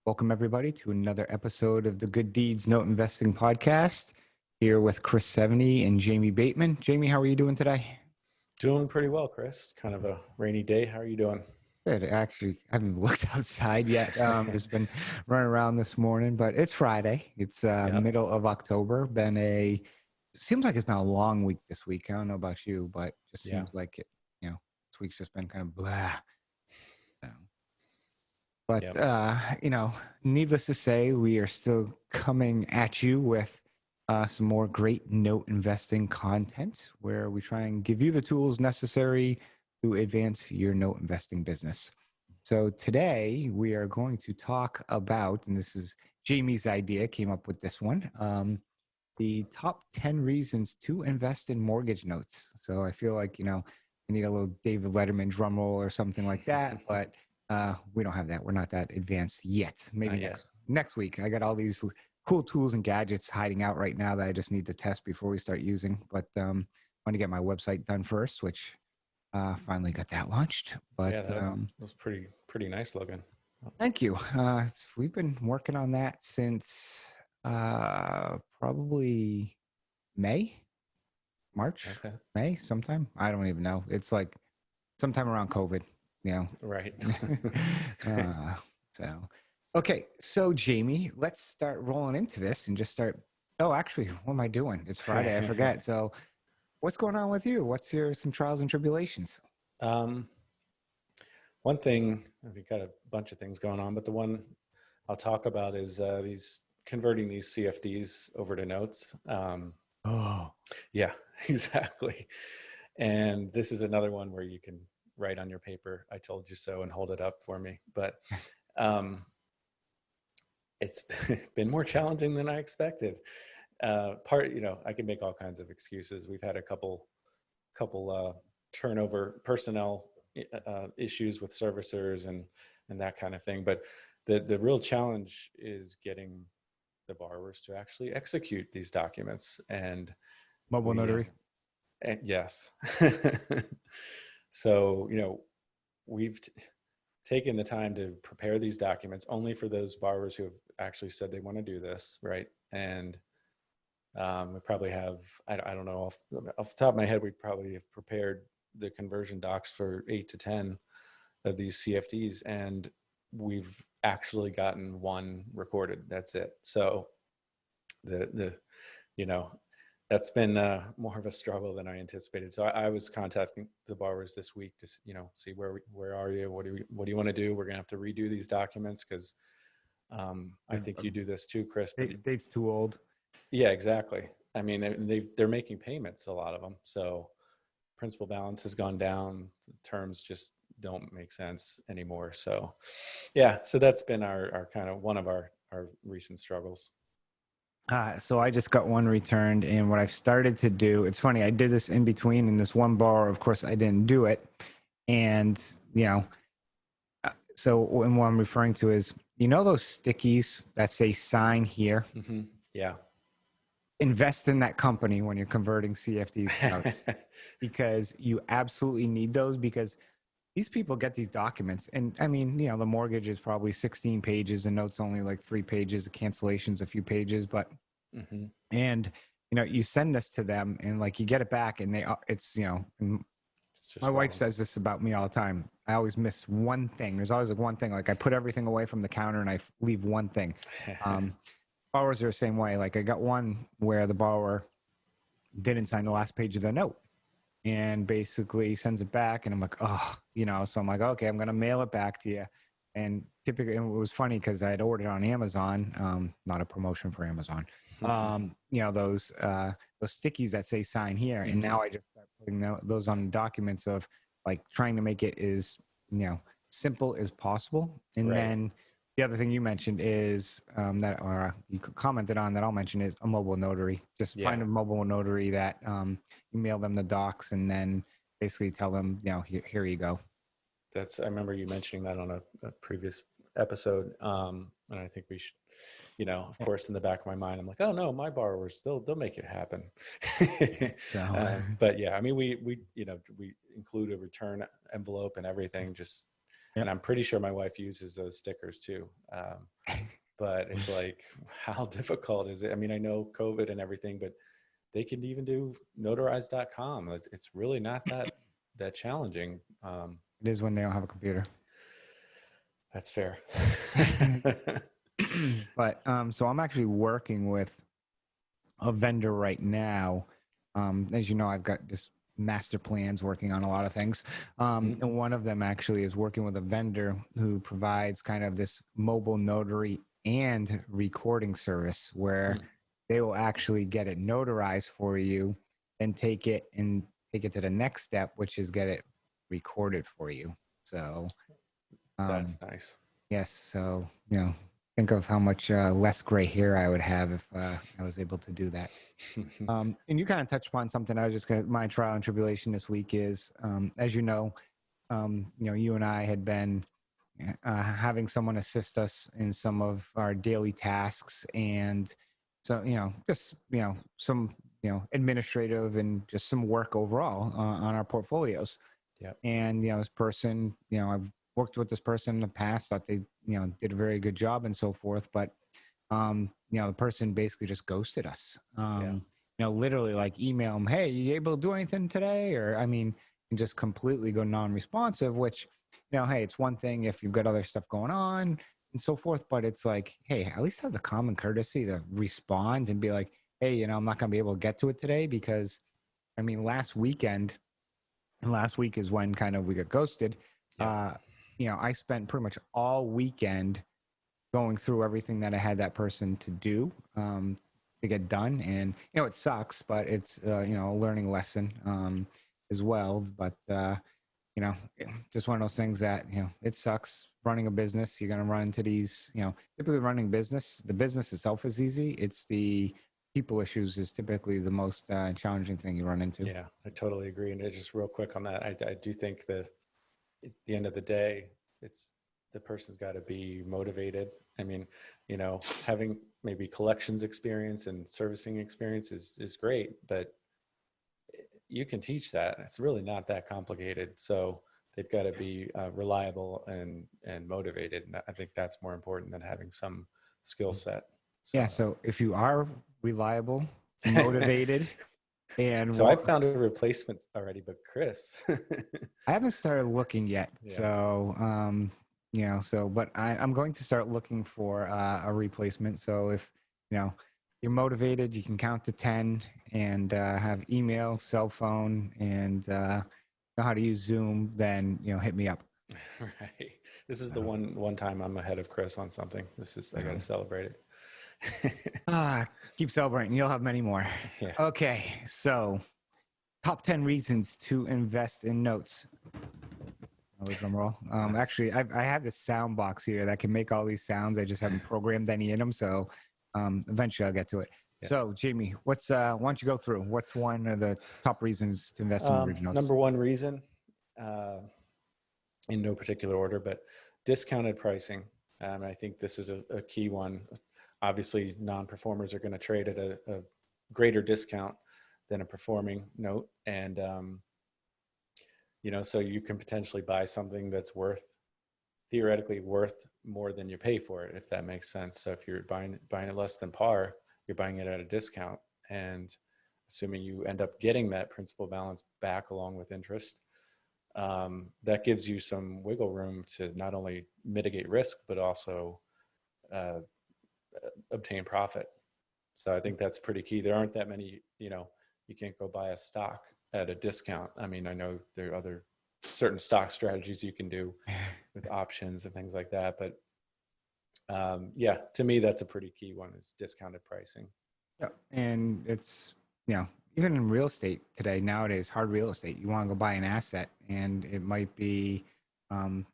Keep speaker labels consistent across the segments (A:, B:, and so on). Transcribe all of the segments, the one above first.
A: Welcome, everybody, to another episode of the Good Deeds Note Investing Podcast. Here with Chris Seveney and Jamie Bateman. Jamie, how are you doing today?
B: Doing pretty well, Chris. Kind of a rainy day. How are you doing?
A: Good. Actually, I haven't looked outside yet. Just been running around this morning, but it's Friday. It's
B: Yep.
A: middle of October. Seems like it's been a long week this week. I don't know about you, but it just seems like it. This week's just been kind of blah. So. But, needless to say, we are still coming at you with some more great note investing content where we try and give you the tools necessary to advance your note investing business. So today we are going to talk about, and this is Jamie's idea, came up with this one, the top 10 reasons to invest in mortgage notes. So I feel like, I need a little David Letterman drum roll or something like that, but we don't have that. We're not that advanced yet. Maybe next week. I got all these cool tools and gadgets hiding out right now that I just need to test before we start using. But I want to get my website done first, which finally got that launched. But
B: yeah, that was pretty nice looking.
A: Thank you. We've been working on that since probably March, May, sometime. I don't even know. It's like sometime around COVID.
B: Right.
A: Okay. So Jamie, let's start rolling into this and just start. Oh, actually, what am I doing? It's Friday. I forget. So what's going on with you? What's some trials and tribulations?
B: One thing, we've got a bunch of things going on, but the one I'll talk about is converting these CFDs over to notes. Yeah, exactly. And this is another one where you can write on your paper, "I told you so," and hold it up for me. But it's been more challenging than I expected. I can make all kinds of excuses. We've had a couple turnover personnel issues with servicers and that kind of thing. But the real challenge is getting the borrowers to actually execute these documents and
A: mobile notary.
B: Yes. So, we've taken the time to prepare these documents only for those borrowers who have actually said they want to do this, right? And we probably have, I don't know, off the top of my head, we probably have prepared the conversion docs for 8 to 10 of these CFDs, and we've actually gotten one recorded. That's it. So that's been more of a struggle than I anticipated. So I was contacting the borrowers this week to see where are you? What do you want to do? We're gonna have to redo these documents because I think you do this too, Chris.
A: Date's too old.
B: Yeah, exactly. I mean, they're making payments, a lot of them. So principal balance has gone down. The terms just don't make sense anymore. So yeah, so that's been our kind of one of our recent struggles.
A: So I just got one returned, and what I've started to do, it's funny, I did this in between, and this one borrower, of course, I didn't do it. And, so what I'm referring to is, those stickies that say sign here?
B: Mm-hmm. Yeah.
A: Invest in that company when you're converting CFDs to notes because you absolutely need those, because these people get these documents. And I mean, the mortgage is probably 16 pages, the notes only like 3 pages, the cancellation's a few pages, but, and, you send this to them and like you get it back and my wife says this about me all the time. I always miss one thing. There's always like one thing, like I put everything away from the counter and I leave one thing. Borrowers are the same way. Like I got one where the borrower didn't sign the last page of the note and basically sends it back. And I'm like, so I'm like, okay, I'm going to mail it back to you. And typically, it was funny because I had ordered on Amazon, not a promotion for Amazon, those stickies that say sign here. And now I just start putting those on documents of like trying to make it as, simple as possible. And then the other thing you mentioned is or you commented on that I'll mention is a mobile notary. Just find a mobile notary that you mail them the docs and then basically tell them, here you go.
B: I remember you mentioning that on a previous episode. And I think we should, of course, in the back of my mind, I'm like, oh no, my borrowers, they'll make it happen. But yeah, I mean, we include a return envelope and everything. Just, And I'm pretty sure my wife uses those stickers too. But it's like, how difficult is it? I mean, I know COVID and everything, but they can even do notarize.com. It's really not that challenging.
A: It is when they don't have a computer.
B: That's fair.
A: But so I'm actually working with a vendor right now. As you know, I've got this master plans working on a lot of things. And one of them actually is working with a vendor who provides kind of this mobile notary and recording service where they will actually get it notarized for you and take it to the next step, which is get it recorded for you. So
B: that's nice.
A: yes. So, think of how much less gray hair I would have if I was able to do that. And you kind of touched upon something. I was just my trial and tribulation this week is, as you know, you and I had been having someone assist us in some of our daily tasks, and so just some administrative and just some work overall on our portfolios.
B: Yeah.
A: And this person, I've worked with this person in the past, thought they did a very good job and so forth, but the person basically just ghosted us. Literally like email them, hey, you able to do anything today? Or and just completely go non-responsive, which hey, it's one thing if you've got other stuff going on and so forth, but it's like, hey, at least have the common courtesy to respond and be like, hey, I'm not going to be able to get to it today because last week is when kind of we got ghosted. I spent pretty much all weekend going through everything that I had that person to do to get done. And, it sucks, but it's, a learning lesson as well. But, just one of those things that, it sucks running a business. You're going to run into these, typically running business, the business itself is easy. It's the people issues is typically the most challenging thing you run into.
B: Yeah, I totally agree. And just real quick on that, I do think that at the end of the day, it's the person's got to be motivated. Having maybe collections experience and servicing experience is great, but you can teach that. It's really not that complicated. So they've got to be reliable and motivated. And I think that's more important than having some skill set.
A: So if you are reliable, motivated, and
B: so I've found a replacement already, but Chris,
A: I haven't started looking yet.
B: Yeah.
A: So, but I'm going to start looking for a replacement. So if, you're motivated, you can count to 10 and have email, cell phone, and know how to use Zoom, then, hit me up.
B: Right. This is the one time I'm ahead of Chris on something. I got to celebrate it.
A: Keep celebrating. You'll have many more.
B: Yeah.
A: Okay. So top 10 reasons to invest in notes. Drum roll.
B: Nice.
A: Actually, I have this sound box here that can make all these sounds. I just haven't programmed any in them. So eventually I'll get to it. Yeah. So Jamie, why don't you go through? What's one of the top reasons to invest in mortgage notes?
B: Number one reason, in no particular order, but discounted pricing. I think this is a key one. Obviously, non-performers are going to trade at a greater discount than a performing note. And, so you can potentially buy something that's theoretically worth more than you pay for it, if that makes sense. So if you're buying it less than par, you're buying it at a discount. And assuming you end up getting that principal balance back along with interest, that gives you some wiggle room to not only mitigate risk, but also obtain profit. So I think that's pretty key. There aren't that many, you can't go buy a stock at a discount. I know there are other certain stock strategies you can do with options and things like that. But to me, that's a pretty key one, is discounted pricing.
A: Yeah. And it's, even in real estate today, nowadays, hard real estate, you want to go buy an asset and it might be, in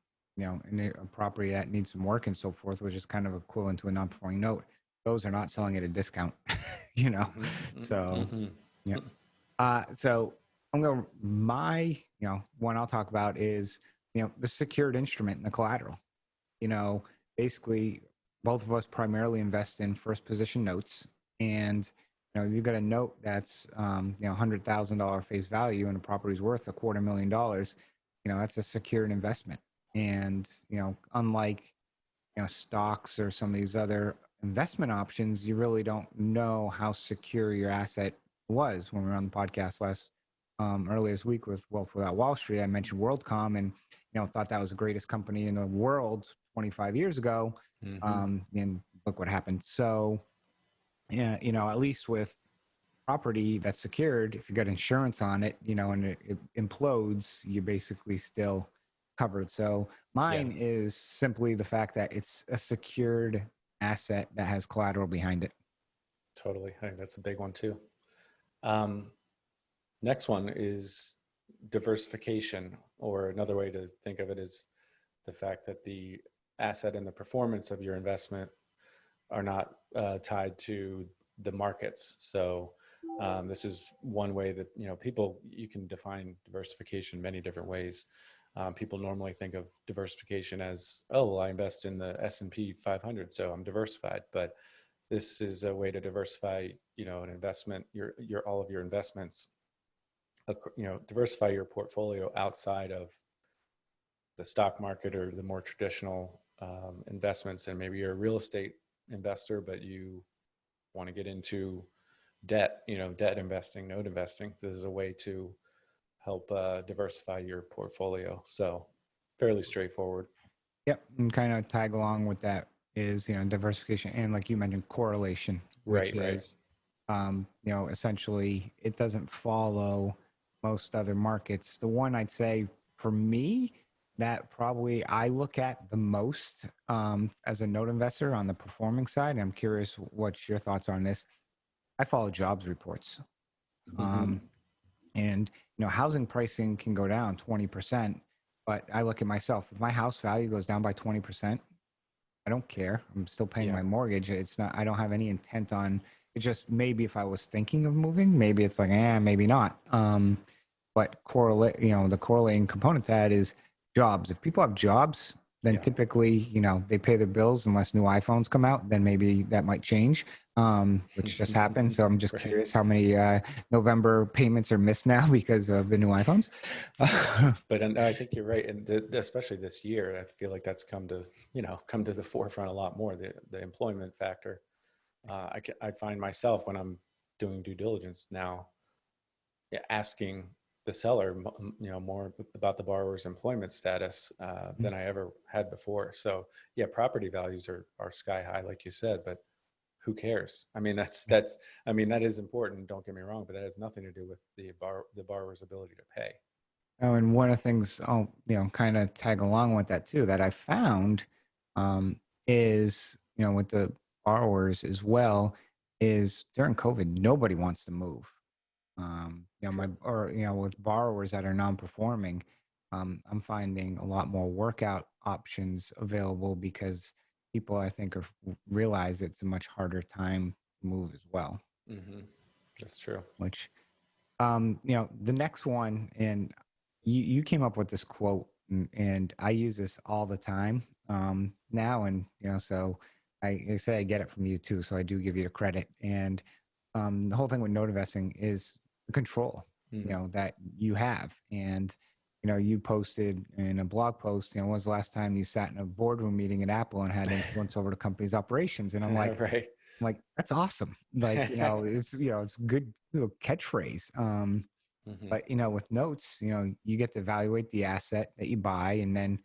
A: a property that needs some work and so forth, which is kind of equivalent to a non-performing note. Those are not selling at a discount, So, yeah. So I'm going to, one I'll talk about is, the secured instrument and the collateral. Basically both of us primarily invest in first position notes, and you've got a note that's $100,000 face value and the property's worth $250,000. That's a secured investment. And, unlike, stocks or some of these other investment options, you really don't know how secure your asset was. When we were on the podcast earlier this week with Wealth Without Wall Street, I mentioned WorldCom and, thought that was the greatest company in the world 25 years ago. And look what happened. So, yeah, at least with property that's secured, if you got insurance on it, and it implodes, you're basically still covered. So mine is simply the fact that it's a secured asset that has collateral behind it.
B: Totally. I think that's a big one too. Next one is diversification, or another way to think of it is the fact that the asset and the performance of your investment are not tied to the markets. So this is one way that, you can define diversification many different ways. People normally think of diversification as, oh, well, I invest in the S&P 500, so I'm diversified. But this is a way to diversify, an investment, your all of your investments, diversify your portfolio outside of the stock market or the more traditional investments. And maybe you're a real estate investor, but you want to get into debt, debt investing, note investing. This is a way to help diversify your portfolio. So fairly straightforward.
A: Yep. And kind of tag along with that is, diversification and, like you mentioned, correlation, which is, essentially it doesn't follow most other markets. The one I'd say for me that probably I look at the most as a note investor on the performing side, I'm curious what your thoughts are on this. I follow jobs reports. And, housing pricing can go down 20%, but I look at myself, if my house value goes down by 20%, I don't care. I'm still paying my mortgage. It's not, I don't have any intent on it. Just maybe if I was thinking of moving, maybe it's like, maybe not. But correlate, the correlating component to that is jobs. If people have jobs, then typically, they pay their bills unless new iPhones come out, then maybe that might change, which just happened. So I'm just curious how many November payments are missed now because of the new iPhones.
B: But I think you're right. And especially this year, I feel like that's come to the forefront a lot more, the employment factor. I find myself when I'm doing due diligence now, asking the seller, more about the borrower's employment status than I ever had before. So property values are sky high, like you said, but who cares? I mean, that is important. Don't get me wrong, but that has nothing to do with the borrower's ability to pay.
A: Oh, and one of the things I'll, kind of tag along with that too, that I found is, with the borrowers as well, is during COVID, nobody wants to move. With borrowers that are non-performing, I'm finding a lot more workout options available because people, I think, realize it's a much harder time to move as well.
B: That's true.
A: Which, the next one, and you came up with this quote, and I use this all the time now, and so I say I get it from you too, so I do give you the credit. And the whole thing with note investing is control, that you have. And you posted in a blog post, when was the last time you sat in a boardroom meeting at Apple and had influence over the company's operations? And I'm like,
B: right.
A: I'm like, that's awesome. Like, it's good catchphrase. But with notes, you get to evaluate the asset that you buy, and then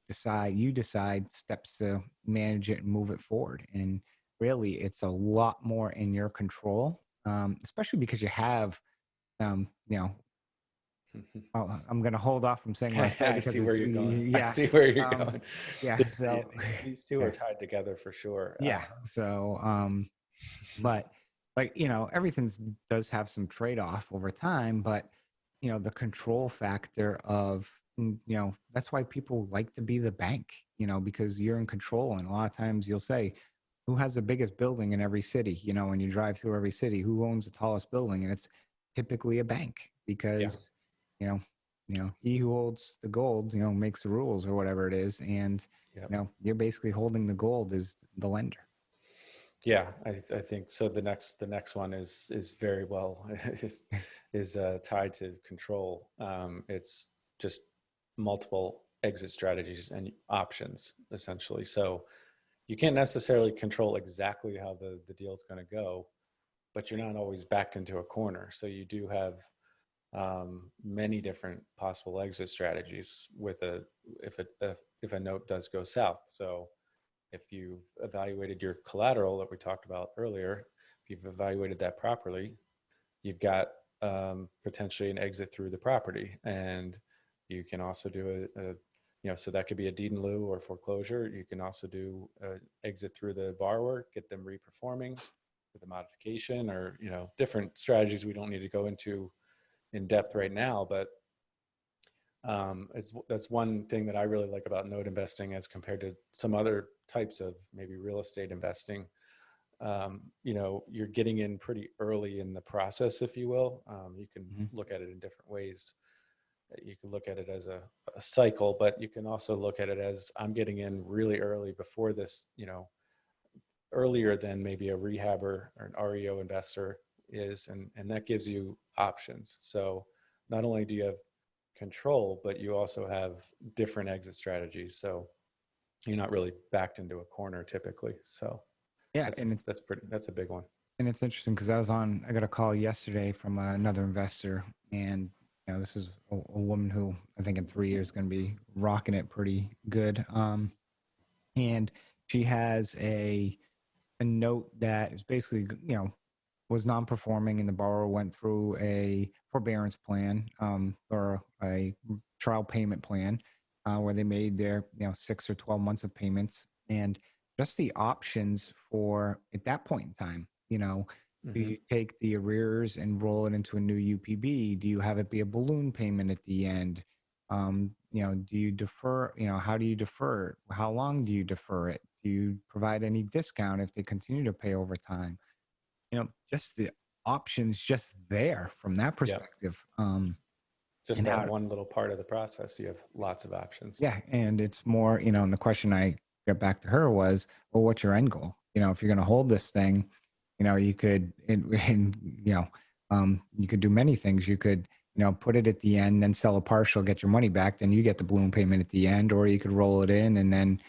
A: decide steps to manage it and move it forward. And really, it's a lot more in your control, especially because you have, I'm going to hold off from saying what I say because
B: I see where you're going.
A: Yeah,
B: I see where you're going.
A: Yeah. So
B: these two are tied together for sure.
A: Yeah. So, but everything does have some trade-off over time, but the control factor of, that's why people like to be the bank, because you're in control. And a lot of times you'll say, who has the biggest building in every city? When you drive through every city, who owns the tallest building? And it's typically a bank because, he who holds the gold, makes the rules or whatever it is. And, you're basically holding the gold as the lender.
B: Yeah, I think so. The next one is very well is tied to control. It's just multiple exit strategies and options, essentially. So you can't necessarily control exactly how the deal is going to go, but you're not always backed into a corner. So you do have many different possible exit strategies with if a note does go south. So if you've evaluated your collateral that we talked about earlier, if you've evaluated that properly, you've got potentially an exit through the property, and you can also do so that could be a deed in lieu or foreclosure. You can also do exit through the borrower, get them reperforming with a modification, or different strategies we don't need to go into in depth right now. But that's one thing that I really like about note investing as compared to some other types of maybe real estate investing. You're getting in pretty early in the process, if you will. You can look at it in different ways. You can look at it as a cycle, but you can also look at it as I'm getting in really early before this, earlier than maybe a rehabber or an REO investor is. And that gives you options. So not only do you have control, but you also have different exit strategies. So you're not really backed into a corner typically. So
A: Yeah,
B: that's a big one.
A: And it's interesting because I got a call yesterday from another investor, and this is a woman who I think in 3 years is going to be rocking it pretty good. And she has a note that is basically was non-performing, and the borrower went through a forbearance plan or a trial payment plan where they made their 6 or 12 months of payments, and just the options for at that point in time. Do you take the arrears and roll it into a new UPB? Do you have it be a balloon payment at the end? Do you defer? How do you defer it? How long do you defer it? Do you provide any discount if they continue to pay over time? Just the options just there from that perspective.
B: Just that one little part of the process, you have lots of options.
A: Yeah. And it's more, and the question I got back to her was, well, what's your end goal? If you're going to hold this thing, you could, you could do many things. You could, put it at the end, then sell a partial, get your money back, then you get the balloon payment at the end, or you could roll it in, and then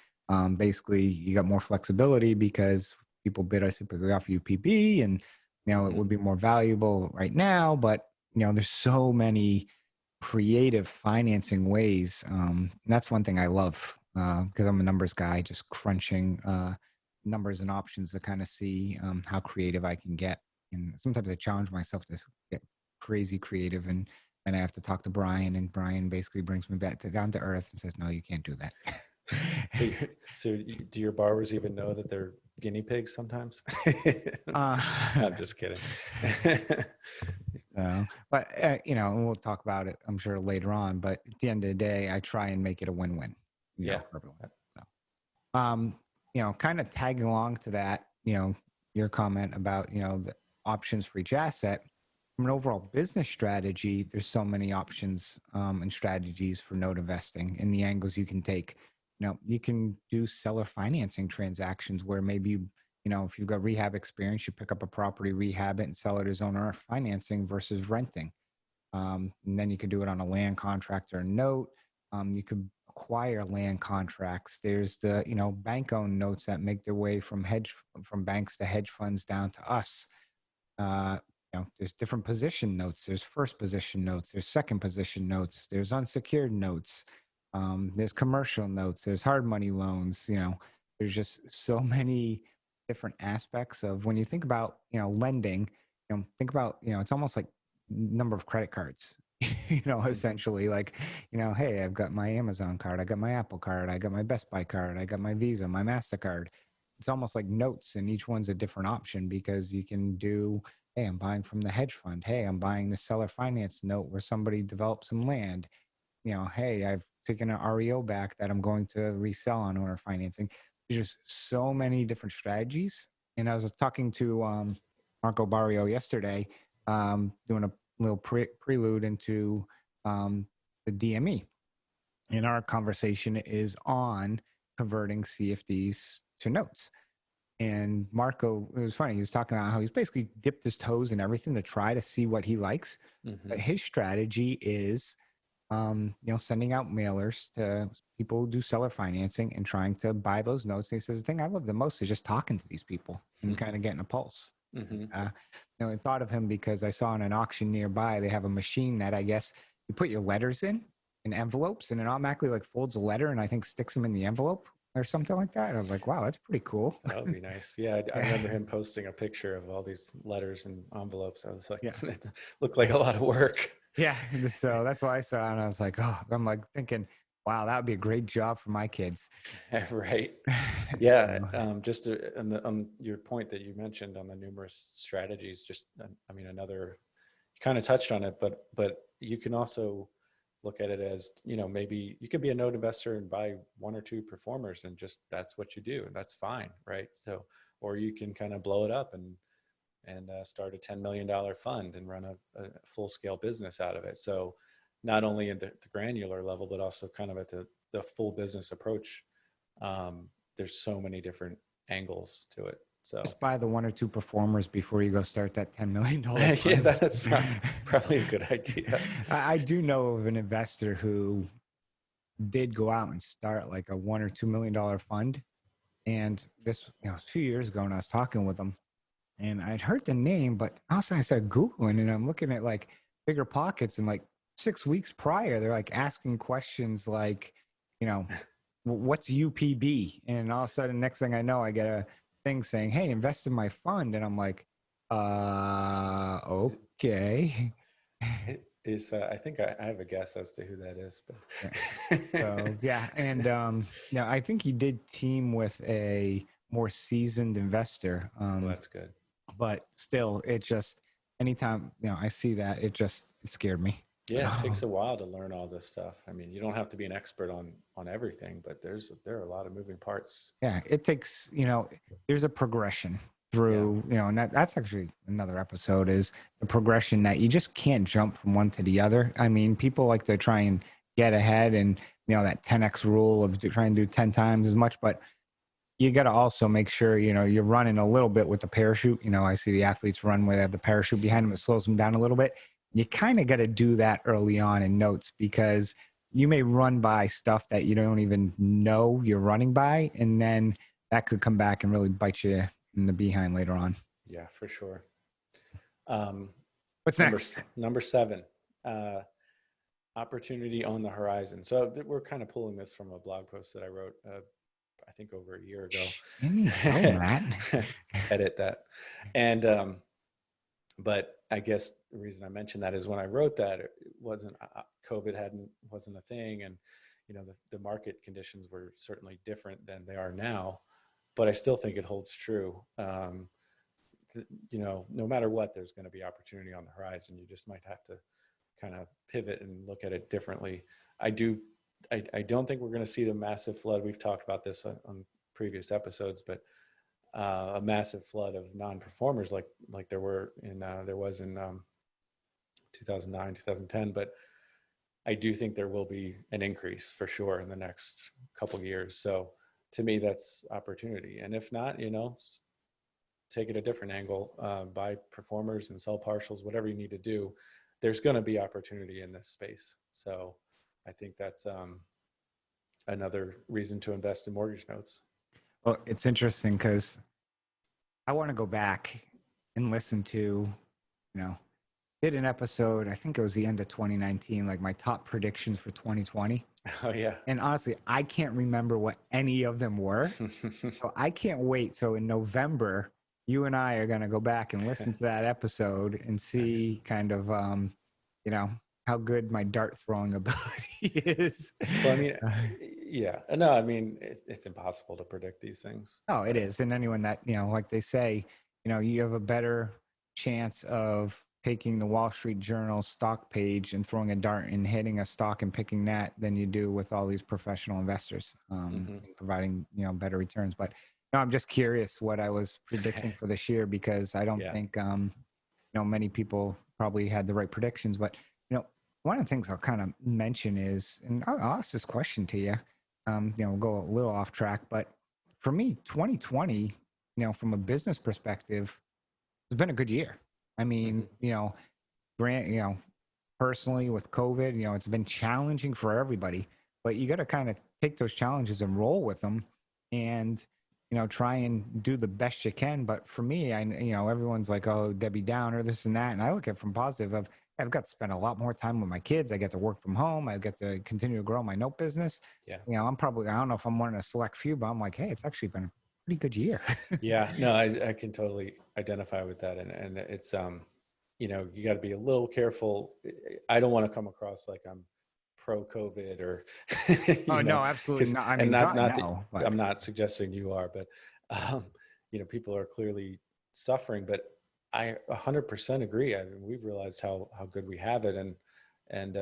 A: basically you got more flexibility because people bid us typically off UPB, and it would be more valuable right now. But there's so many creative financing ways. And that's one thing I love because I'm a numbers guy, just crunching numbers and options to kind of see how creative I can get. And sometimes I challenge myself to get crazy creative, and then I have to talk to Brian, and Brian basically brings me back down to earth and says, no, you can't do that.
B: So do your borrowers even know that they're guinea pigs sometimes? I'm just kidding.
A: But and we'll talk about it, I'm sure, later on. But at the end of the day, I try and make it a win-win. For everyone. So, kind of tagging along to that, your comment about the options for each asset. From an overall business strategy, there's so many options and strategies for note investing and the angles you can take. You can do seller financing transactions where maybe if you've got rehab experience, you pick up a property, rehab it, and sell it as owner financing versus renting. And then you could do it on a land contract or a note. You could acquire land contracts. There's the bank-owned notes that make their way from banks to hedge funds down to us. There's different position notes. There's first position notes. There's second position notes. There's unsecured notes. There's commercial notes. There's hard money loans. There's just so many different aspects of when you think about lending. Think about it's almost like number of credit cards. Essentially, like hey, I've got my Amazon card, I got my Apple card, I got my Best Buy card, I got my Visa, my MasterCard. It's almost like notes, and each one's a different option because you can do, hey, I'm buying from the hedge fund. Hey, I'm buying the seller finance note where somebody developed some land. Hey, I've taken an REO back that I'm going to resell on owner financing. There's just so many different strategies. And I was talking to Marco Barrio yesterday, doing a little prelude into the DME. And our conversation is on converting CFDs to notes. And Marco, it was funny, he was talking about how he's basically dipped his toes in everything to try to see what he likes. But his strategy is sending out mailers to people who do seller financing and trying to buy those notes. And he says, the thing I love the most is just talking to these people and kind of getting a pulse. I thought of him because I saw in an auction nearby, they have a machine that I guess you put your letters in envelopes and it automatically like folds a letter and I think sticks them in the envelope or something like that. And I was like, wow, that's pretty cool.
B: That would be nice. Yeah, I remember him posting a picture of all these letters and envelopes. I was like, it looked like a lot of work.
A: Yeah, so that's why I saw it and I was like, oh, I'm like thinking, wow, that would be a great job for my kids.
B: Right. Yeah. Just on your point that you mentioned on the numerous strategies, just, I mean, another, you kind of touched on it, but you can also look at it as, maybe you could be a note investor and buy one or two performers and just, that's what you do. And that's fine. Right. So, or you can kind of blow it up and start a $10 million fund and run a full scale business out of it. So not only at the granular level, but also kind of at the full business approach. There's so many different angles to it. So
A: just buy the one or two performers before you go start that $10 million fund.
B: Yeah, that's probably a good idea.
A: I do know of an investor who did go out and start like a $1 or $2 million fund. And this, a few years ago when I was talking with him, and I'd heard the name, but also I started Googling and I'm looking at like Bigger Pockets and like 6 weeks prior, they're like asking questions like, what's UPB? And all of a sudden, next thing I know, I get a thing saying, hey, invest in my fund. And I'm like, okay.
B: It is, I think I have a guess as to who that is,
A: but yeah. And, I think he did team with a more seasoned investor.
B: Well, that's good.
A: But still, it just, anytime, I see that, it scared me.
B: Yeah, it takes a while to learn all this stuff. I mean, you don't have to be an expert on everything, but there are a lot of moving parts.
A: Yeah, it takes, there's a progression through, and that's actually another episode is the progression that you just can't jump from one to the other. I mean, people like to try and get ahead and, that 10X rule of trying to do 10 times as much, but you got to also make sure, you're running a little bit with the parachute. I see the athletes run where they have the parachute behind them. It slows them down a little bit. You kind of got to do that early on in notes because you may run by stuff that you don't even know you're running by. And then that could come back and really bite you in the behind later on.
B: Yeah, for sure.
A: What's next?
B: Number 7, opportunity on the horizon. So we're kind of pulling this from a blog post that I wrote, I think over a year ago. Edit that. And, but I guess the reason I mentioned that is when I wrote that, it wasn't, COVID wasn't a thing. And, the market conditions were certainly different than they are now, but I still think it holds true. No matter what, there's going to be opportunity on the horizon. You just might have to kind of pivot and look at it differently. I don't think we're going to see the massive flood. We've talked about this on previous episodes, but a massive flood of non-performers like there was in 2009, 2010. But I do think there will be an increase for sure in the next couple of years. So to me, that's opportunity. And if not, take it a different angle, buy performers and sell partials, whatever you need to do. There's going to be opportunity in this space. So I think that's another reason to invest in mortgage notes.
A: Well, it's interesting because I want to go back and listen to, did an episode, I think it was the end of 2019, like my top predictions for 2020.
B: Oh, yeah.
A: And honestly, I can't remember what any of them were. So I can't wait. So in November, you and I are going to go back and listen to that episode and see kind of, how good my dart throwing ability is.
B: Well, I mean, yeah. No, I mean, it's impossible to predict these things.
A: Oh, it is. And anyone that, like they say, you have a better chance of taking the Wall Street Journal stock page and throwing a dart and hitting a stock and picking that than you do with all these professional investors, providing, better returns. But no, I'm just curious what I was predicting for this year, because I don't think, many people probably had the right predictions. But, one of the things I'll kind of mention is, and I'll ask this question to you, we'll go a little off track, but for me, 2020, from a business perspective, it's been a good year. I mean, personally with COVID. You know, it's been challenging for everybody, but you got to kind of take those challenges and roll with them, and you know, try and do the best you can. But for me, you know, everyone's like, oh, Debbie Downer, this and that, and I look at it from positive. I've got to spend a lot more time with my kids. I get to work from home. I get to continue to grow my note business.
B: Yeah.
A: You know, I don't know if I'm one of a select few, but I'm like, hey, it's actually been a pretty good year.
B: Yeah, no, I can totally identify with that. And it's, you know, you got to be a little careful. I don't want to come across like I'm pro COVID or,
A: Oh
B: you know,
A: no, absolutely
B: because,
A: not. I
B: and
A: mean, God,
B: not that
A: no. But
B: I'm not suggesting you are, but, you know, people are clearly suffering, but I 100% agree. I mean, we've realized how good we have it. And,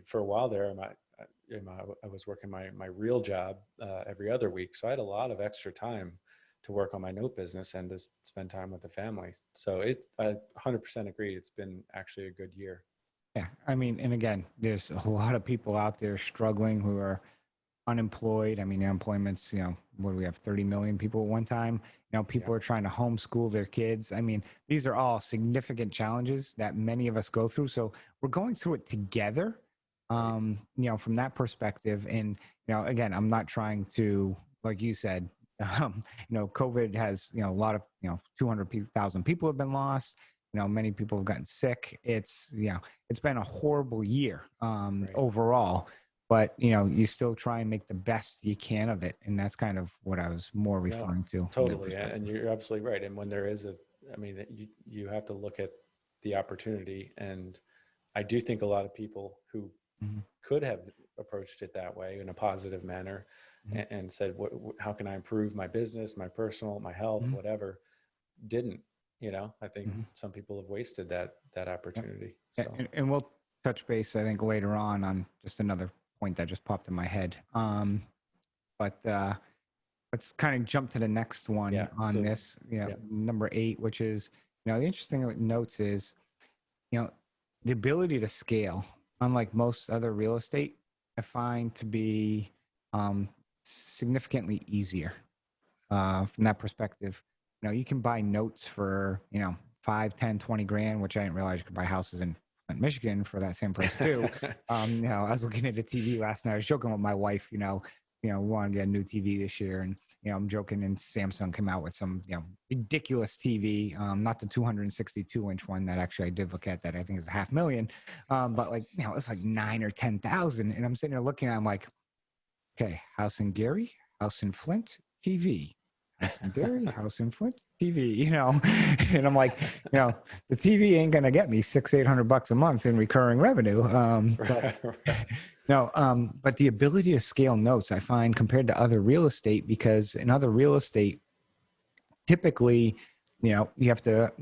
B: for a while there, I was working my real job every other week, so I had a lot of extra time to work on my note business and to spend time with the family. So I 100% agree. It's been actually a good year.
A: yeah, I mean, and again, there's a lot of people out there struggling who are unemployed. I mean, unemployment's, you know, what do we have, 30 million people at one time? You know,
B: Yeah,
A: people are trying to homeschool their kids. I mean, these are all significant challenges that many of us go through. So we're going through it together,
B: right.
A: you know, from that perspective. And, you know, again, I'm not trying to, like you said, you know, COVID has, you know, a lot of, you know, 200,000 people have been lost. You know, many people have gotten sick. It's, you know, it's been a horrible year
B: Right.
A: overall, but you know, you still try and make the best you can of it, and that's kind of what I was more
B: No,
A: referring to from that
B: totally. And
A: perspective.
B: you're absolutely right. And when there is I mean, you have to look at the opportunity. And I do think a lot of people who
A: Mhm,
B: could have approached it that way in a positive manner
A: mhm,
B: and said, how can I improve my business, my personal, my health,
A: mhm,
B: whatever, didn't, you know, I think
A: mhm.
B: some people have wasted that
A: Yep.
B: opportunity.
A: A-
B: So
A: And we'll touch base, I think, later on just another point that just popped in my head. But let's kind of jump to the next
B: yeah.
A: one on
B: So
A: this, you know,
B: yeah,
A: number 8, which is, you know, the interesting thing with notes is, you know, the ability to scale, unlike most other real estate, I find to be um, significantly easier from that perspective. You know, you can buy notes for, you know, 5, 10, 20 grand, which I didn't realize you could buy houses in Michigan for that same price too. You know, I was looking at a TV last night. I was joking with my wife, we want to get a new TV this year. And, you know, I'm joking, and Samsung came out with some, you know, ridiculous TV, not the 262-inch one that actually I did look at that I think is $500,000. But like, you know, it's like 9 or 10,000. And I'm sitting there looking at it, I'm like, okay, house in Gary, house in Flint, TV. House in Gary, house in Flint, TV, you know. And I'm like, you know, the TV ain't gonna get me $600-800 a month in recurring revenue. But
B: right.
A: no, but the ability to scale notes, I find, compared to other real estate, because in other real estate, typically, you know, you have to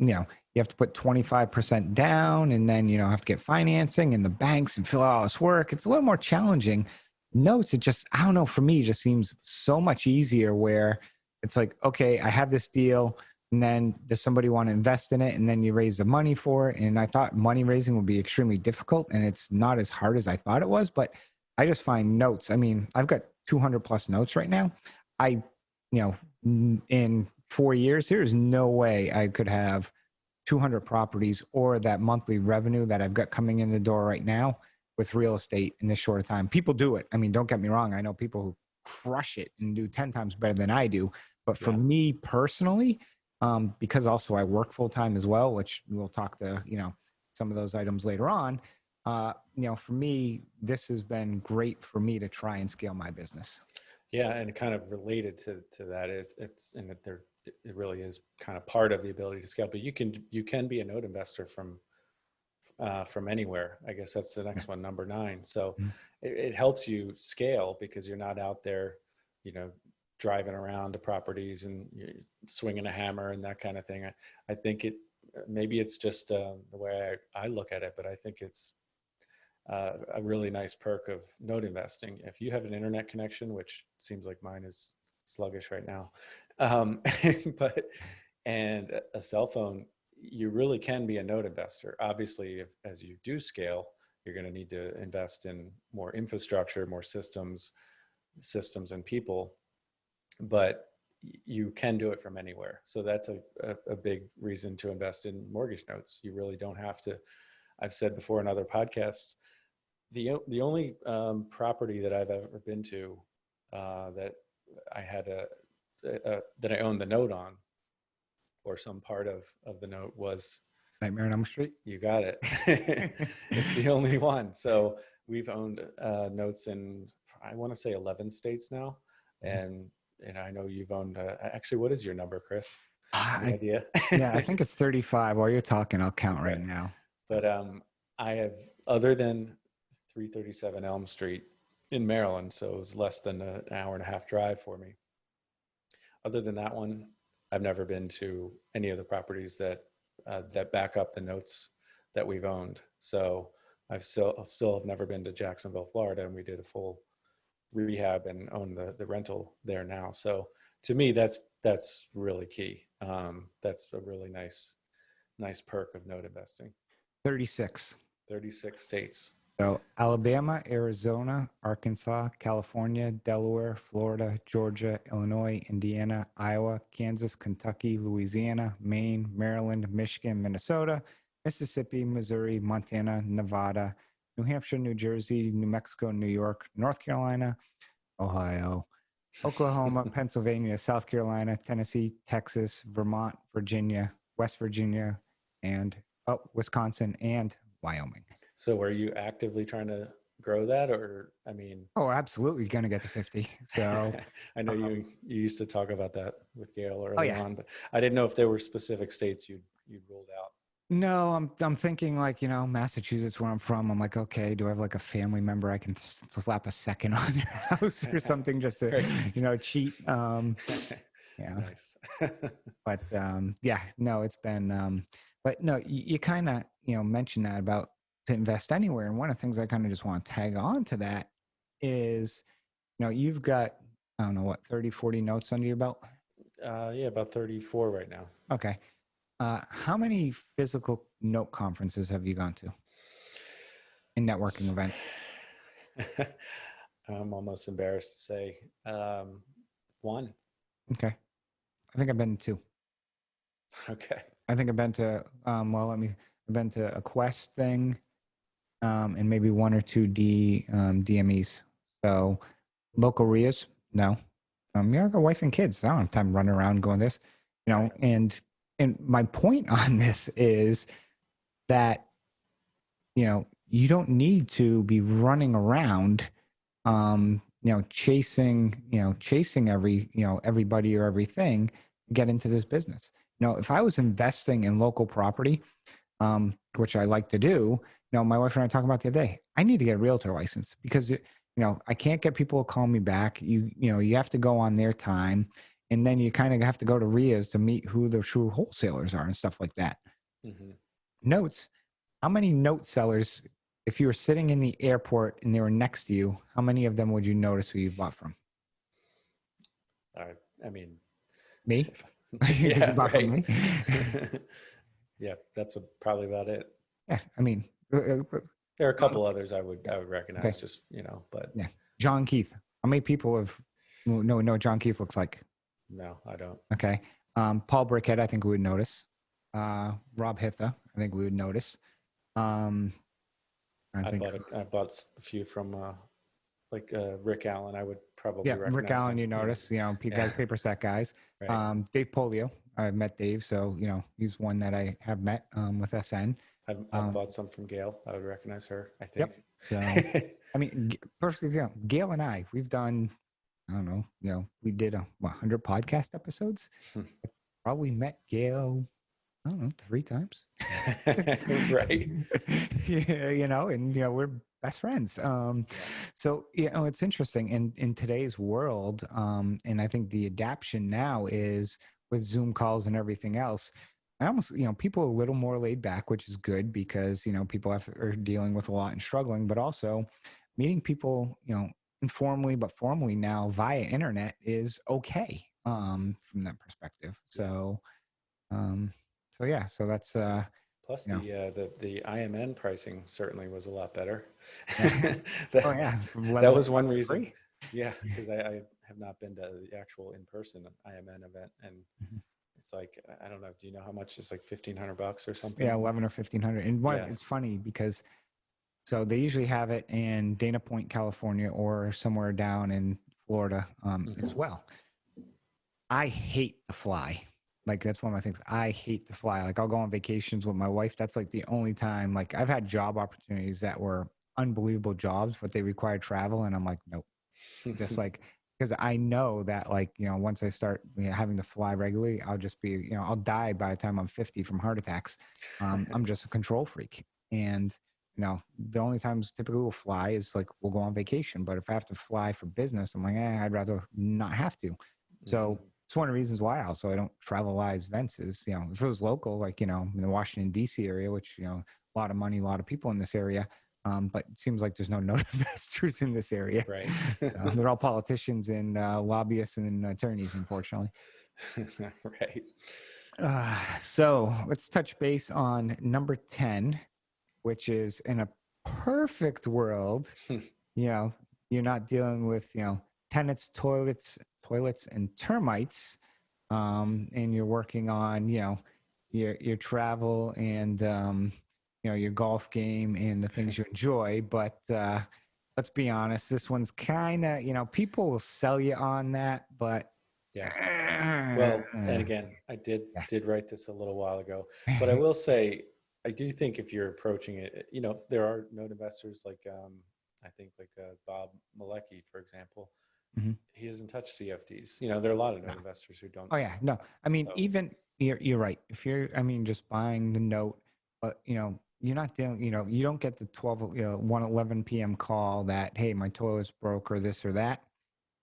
A: put 25% down, and then, you know, have to get financing and the banks and fill out all this work. It's a little more challenging. Notes, it just, I don't know, for me, it just seems so much easier, where it's like, okay, I have this deal, and then does somebody want to invest in it? And then you raise the money for it. And I thought money raising would be extremely difficult, and it's not as hard as I thought it was. But I just find notes, I mean, I've got 200 plus notes right now. I, you know, in 4 years, there's no way I could have 200 properties or that monthly revenue that I've got coming in the door right now with real estate in this short of time. People do it. I mean, don't get me wrong. I know people who crush it and do 10 times better than I do. But for
B: Yeah.
A: me personally, because also I work full time as well, which we'll talk to, you know, some of those items later on. You know, for me, this has been great for me to try and scale my business.
B: Yeah, and kind of related to that is and that it really is kind of part of the ability to scale. But you can be a note investor from anywhere. I guess that's the
A: Yeah.
B: next one, number 9. So
A: Mhm.
B: it helps you scale because you're not out there, you know, driving around to properties and you're swinging a hammer and that kind of thing. I think maybe it's just the way I look at it, but I think it's a really nice perk of note investing. If you have an internet connection, which seems like mine is sluggish right now, um, but and a cell phone, you really can be a note investor. Obviously, if as you do scale, you're going to need to invest in more infrastructure, more systems and people, but you can do it from anywhere. So that's a big reason to invest in mortgage notes. You really don't have to. I've said before in other podcasts, the only property that I've ever been to that I had that I owned the note on, or some part of the note, was
A: Nightmare on Elm Street.
B: You got it. It's the only one. So we've owned notes in, I want to say 11 states now. And I know you've owned, actually, what is your number, Chris? Any idea?
A: Yeah, I think it's 35. While you're talking, I'll count right now.
B: But I have, other than 337 Elm Street in Maryland, so it was less than an hour and a half drive for me. Other than that one, I've never been to any of the properties that back up the notes that we've owned. So I've still have never been to Jacksonville, Florida, and we did a full rehab and own the rental there now. So to me, that's really key. That's a really nice perk of note investing.
A: 36
B: states.
A: So Alabama, Arizona, Arkansas, California, Delaware, Florida, Georgia, Illinois, Indiana, Iowa, Kansas, Kentucky, Louisiana, Maine, Maryland, Michigan, Minnesota, Mississippi, Missouri, Montana, Nevada, New Hampshire, New Jersey, New Mexico, New York, North Carolina, Ohio, Oklahoma, Pennsylvania, South Carolina, Tennessee, Texas, Vermont, Virginia, West Virginia, and Wisconsin and Wyoming.
B: So are you actively trying to grow that, or, I mean?
A: Oh, absolutely going to get to 50. So
B: I know you used to talk about that with Gail early on, but I didn't know if there were specific states you'd ruled out.
A: No, I'm thinking like, Massachusetts, where I'm from. I'm like, okay, do I have like a family member I can slap a second on their house or something just to, cheat? Yeah.
B: Nice.
A: But no, it's been, but no, you kind of, mentioned that about to invest anywhere. And one of the things I kind of just want to tag on to that is, you've got, I don't know, what, 30, 40 notes under your belt?
B: Yeah, about 34 right now.
A: Okay. How many physical note conferences have you gone to in networking events?
B: I'm almost embarrassed to say one.
A: Okay. I think I've been to 2.
B: Okay.
A: I think I've been to, I've been to a Quest thing, and maybe 1 or 2 DMEs. So local RIAs, no. I got a wife and kids. I don't have time running around going this,
B: Right.
A: And my point on this is that, you don't need to be running around, chasing everybody or everything to get into this business. If I was investing in local property, which I like to do, my wife and I talking about the other day, I need to get a realtor license because, I can't get people to call me back. You have to go on their time. And then you kind of have to go to RIAs to meet who the true wholesalers are and stuff like that.
B: Mm-hmm.
A: Notes. How many note sellers, if you were sitting in the airport and they were next to you, how many of them would you notice who you bought from?
B: I mean,
A: me?
B: Yeah,
A: you bought
B: right.
A: from me?
B: Yeah, that's probably about it.
A: Yeah, I mean,
B: there are a couple others I would recognize,
A: okay.
B: just, but
A: yeah, John Keith. How many people have know what John Keith looks like?
B: No, I don't.
A: Okay. Paul Brickhead, I think we would notice. Rob Hitha, I think we would notice. I
B: bought a few from Rick Allen. I would probably recognize
A: Rick Allen.
B: him.
A: You notice, guys, paper set guys.
B: Right.
A: Dave Polio, I've met Dave, so he's one that I have met with SN.
B: I've bought some from Gail. I would recognize her, I think.
A: Yep. So I mean, perfectly. Gail and I, we've done. I don't know. We did 100 podcast episodes. Probably met Gail, I don't know, 3 times.
B: Right.
A: Yeah, and we're best friends. So it's interesting in today's world, and I think the adaption now is with Zoom calls and everything else. I almost, people are a little more laid back, which is good because people are dealing with a lot and struggling, but also meeting people, informally but formally now via internet is okay from that perspective. So so that's
B: plus the IMN pricing certainly was a lot better.
A: Yeah.
B: That was one reason. Free. Yeah, because I have not been to the actual in-person IMN event, and it's like, I don't know. Do you know how much? It's like $1,500 or something.
A: Yeah, 11 or 1,500. And it's
B: Yes.
A: funny because so they usually have it in Dana Point, California, or somewhere down in Florida as well. I hate the fly. Like that's one of my things. I hate the fly. Like I'll go on vacations with my wife. That's like the only time. Like I've had job opportunities that were unbelievable jobs, but they required travel, and I'm like, nope. Just like because I know that like once I start having to fly regularly, I'll just be I'll die by the time I'm 50 from heart attacks. I'm just a control freak, and the only times typically we'll fly is like we'll go on vacation. But if I have to fly for business, I'm like, I'd rather not have to. So it's one of the reasons why also I don't travel a lot as events is, if it was local, like, in the Washington, D.C. area, which, a lot of money, a lot of people in this area. But it seems like there's no note investors in this area.
B: Right.
A: They're all politicians and lobbyists and attorneys, unfortunately.
B: Right.
A: So let's touch base on number 10, which is in a perfect world, you're not dealing with, tenants, toilets, and termites, and you're working on, your travel and, your golf game and the things you enjoy. But let's be honest, this one's kind of, people will sell you on that, but
B: yeah. Well, and again, I did write this a little while ago, but I will say, I do think if you're approaching it, there are note investors like, I think like Bob Malecki, for example. He doesn't touch CFDs. There are a lot of note investors who don't.
A: Oh yeah, no. I mean, even you're right. If you're, just buying the note, but you're not doing, you don't get the 1:11 p.m. call that, hey, my toilet's broke or this or that.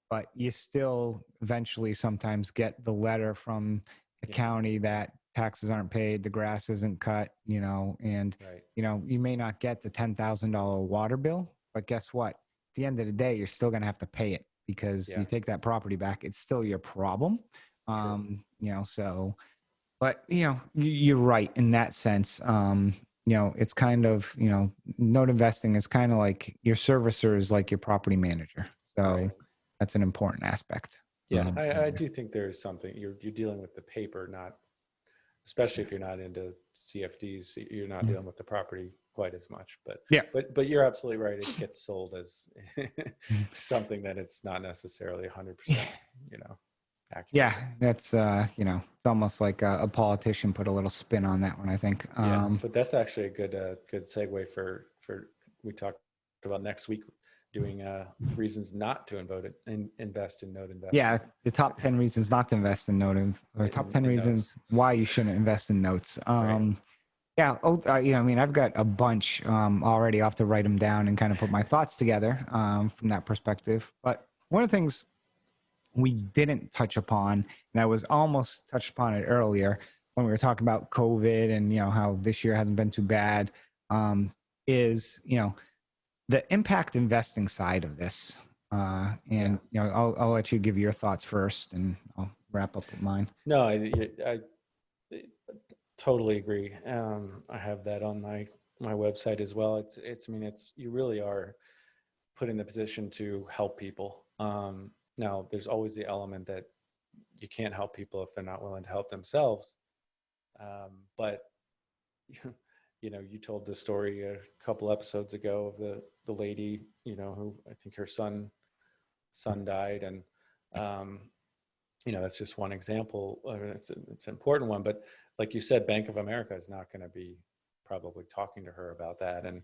A: But you still eventually sometimes get the letter from the county that taxes aren't paid, the grass isn't cut, and
B: right.
A: You may not get the $10,000 water bill, but guess what? At the end of the day, you're still going to have to pay it because you take that property back. It's still your problem. So, but you're right in that sense. It's kind of, note investing is kind of like your servicer is like your property manager. So that's an important aspect.
B: Yeah, I do think there is something you're dealing with the paper, not, especially if you're not into CFDs, you're not dealing with the property quite as much. But but you're absolutely right. It gets sold as something that it's not necessarily 100%, accurate.
A: Yeah, that's it's almost like a politician put a little spin on that one, I think.
B: But that's actually a good segue for we talked about next week doing reasons not to invest in note investment.
A: Yeah, the top 10 reasons not to invest in note, or top 10 reasons why you shouldn't invest in notes. Yeah. I mean, I've got a bunch already. I'll have to write them down and kind of put my thoughts together from that perspective. But one of the things we didn't touch upon, and I was almost touched upon it earlier when we were talking about COVID and, how this year hasn't been too bad, is, the impact investing side of this. I'll let you give your thoughts first and I'll wrap up with mine.
B: No, I totally agree. I have that on my website as well. I mean, you really are put in the position to help people. Now there's always the element that you can't help people if they're not willing to help themselves. But you told the story a couple episodes ago of the lady, who I think her son died, and that's just one example. It's an important one, but like you said, Bank of America is not going to be probably talking to her about that, and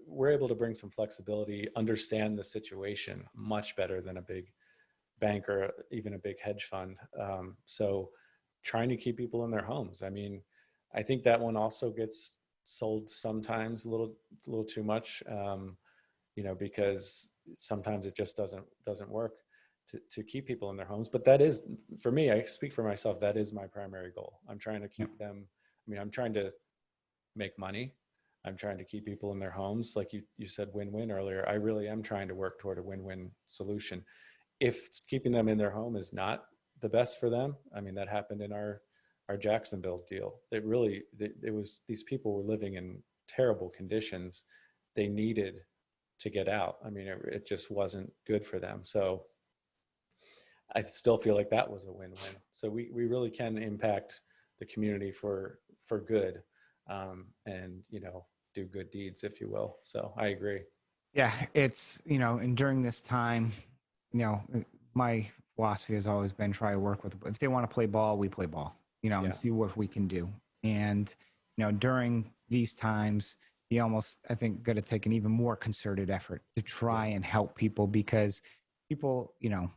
B: we're able to bring some flexibility, understand the situation much better than a big bank or even a big hedge fund. So trying to keep people in their homes. I mean, I think that one also gets sold sometimes a little too much, because sometimes it just doesn't work to keep people in their homes. But that is, for me, I speak for myself, that is my primary goal. I'm trying to keep them. I mean, I'm trying to make money. I'm trying to keep people in their homes. Like you said, win-win earlier. I really am trying to work toward a win-win solution. If keeping them in their home is not the best for them, I mean, that happened in our Jacksonville deal. It was, these people were living in terrible conditions. They needed to get out. I mean, it just wasn't good for them. So I still feel like that was a win-win. So we really can impact the community for good, and, you know, do good deeds, if you will. So I agree.
A: Yeah, it's, you know, and during this time, you know, my philosophy has always been try to work with, if they want to play ball, we play ball, you know, and
B: Yeah.
A: see what we can do. And, you know, during these times, you almost, I think, got to take an even more concerted effort to try
B: Yeah.
A: and help people, because people, you know,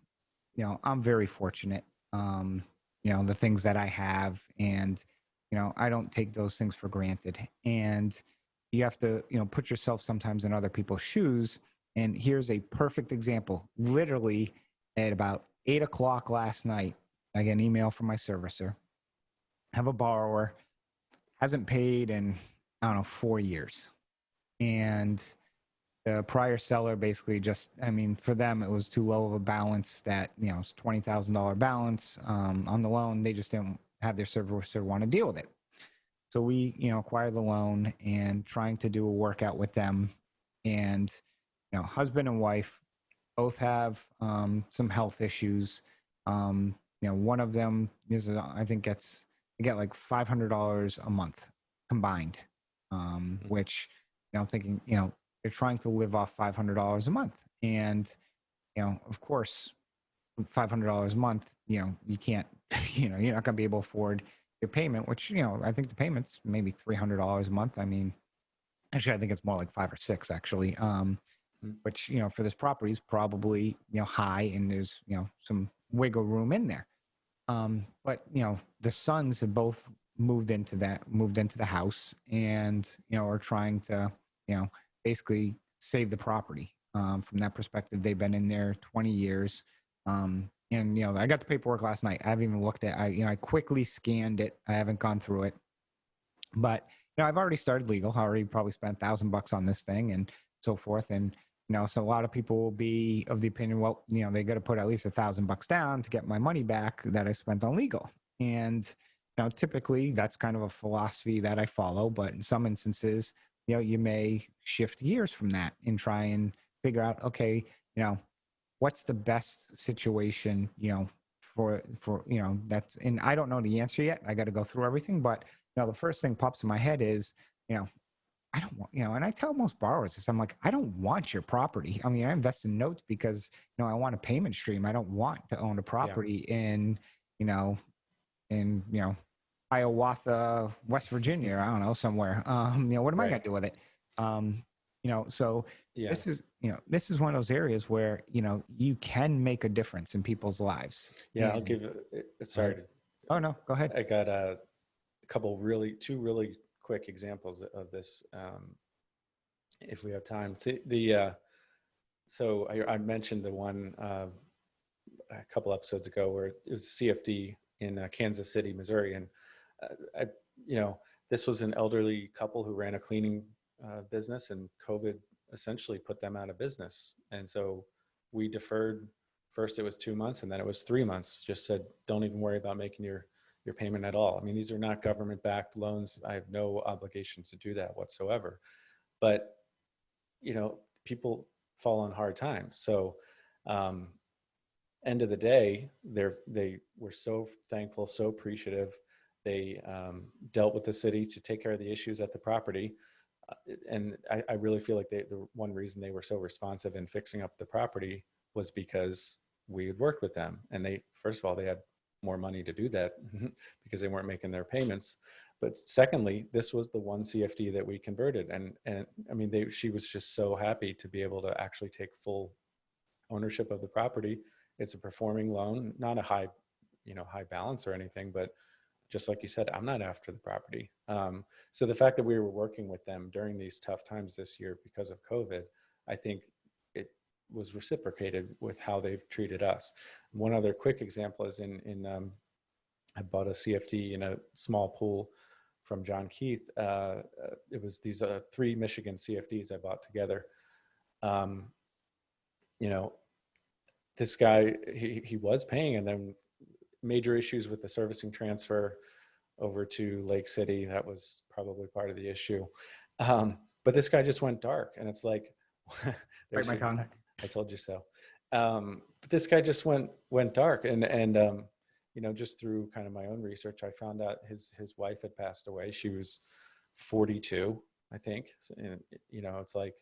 A: I'm very fortunate, um, you know, the things that I have, and, you know, I don't take those things for granted. And you have to, you know, put yourself sometimes in other people's shoes. And here's a perfect example. Literally at about 8 o'clock last night, I get an email from my servicer. I have a borrower, hasn't paid in, I don't know, 4 years. And the prior seller basically just, I mean, for them, it was too low of a balance that, you know, it's $20,000 balance on the loan. They just didn't have their servicer want to deal with it. So we, you know, acquired the loan and trying to do a workout with them. And, you know, husband and wife both have some health issues. You know, one of them is, I think, they get like $500 a month combined, which, you know, thinking, you know, they're trying to live off $500 a month. And, you know, of course, $500 a month, you know, you can't, you know, you're not going to be able to afford your payment, which, you know, I think the payment's maybe $300 a month. I mean, actually, I think it's more like 5 or 6 actually. Which, you know, for this property is probably, you know, high, and there's, you know, some wiggle room in there. But, you know, the sons have both moved into the house, and, you know, are trying to, you know, basically save the property. From that perspective, they've been in there 20 years. And, you know, I got the paperwork last night. I haven't even looked at, you know, I quickly scanned it. I haven't gone through it, but, you know, I've already started legal. I already probably spent $1,000 on this thing and so forth. And, you know, so a lot of people will be of the opinion, well, you know, they got to put at least $1,000 down to get my money back that I spent on legal. And, you know, typically that's kind of a philosophy that I follow, but in some instances, you know, you may shift gears from that and try and figure out, okay, you know, what's the best situation, you know, for, you know, that's, and I don't know the answer yet. I got to go through everything, but, you know, the first thing pops in my head is, you know, I don't want, you know, and I tell most borrowers this, I'm like, I don't want your property. I mean, I invest in notes because, you know, I want a payment stream. I don't want to own a
B: Yeah.
A: property in, you know, you know, Hiawatha, West Virginia, or I don't know, somewhere. You know, what am I
B: Right.
A: going to do with it? You know, so
B: Yeah.
A: this is, you know, this is one of those areas where, you know, you can make a difference in people's lives.
B: Yeah. I'll
A: And
B: give, sorry.
A: oh no, go ahead.
B: I got two really quick examples of this. If we have time. So I mentioned the one a couple episodes ago where it was CFD in Kansas City, Missouri, and I, you know, this was an elderly couple who ran a cleaning business, and COVID essentially put them out of business. And so we deferred. First, it was 2 months, and then it was 3 months. Just said, don't even worry about making your payment at all. I mean, these are not government-backed loans. I have no obligation to do that whatsoever. But, you know, people fall on hard times. So end of the day, they were so thankful, so appreciative. They dealt with the city to take care of the issues at the property. And I really feel like the one reason they were so responsive in fixing up the property was because we had worked with them. And they, first of all, they had more money to do that because they weren't making their payments. But secondly, this was the one CFD that we converted. And I mean, she was just so happy to be able to actually take full ownership of the property. It's a performing loan, not a high, you know, high balance or anything, but just like you said, I'm not after the property. So the fact that we were working with them during these tough times this year because of COVID, I think it was reciprocated with how they've treated us. One other quick example is I bought a CFD in a small pool from John Keith. It was these 3 Michigan CFDs I bought together. You know, this guy, he was paying, and then major issues with the servicing transfer over to Lake City. That was probably part of the issue. But this guy just went dark, and it's like,
A: Bite
B: there's
A: my tongue.
B: I told you so. But this guy just went dark, and you know, just through kind of my own research, I found out his wife had passed away. She was 42, I think. And, you know, it's like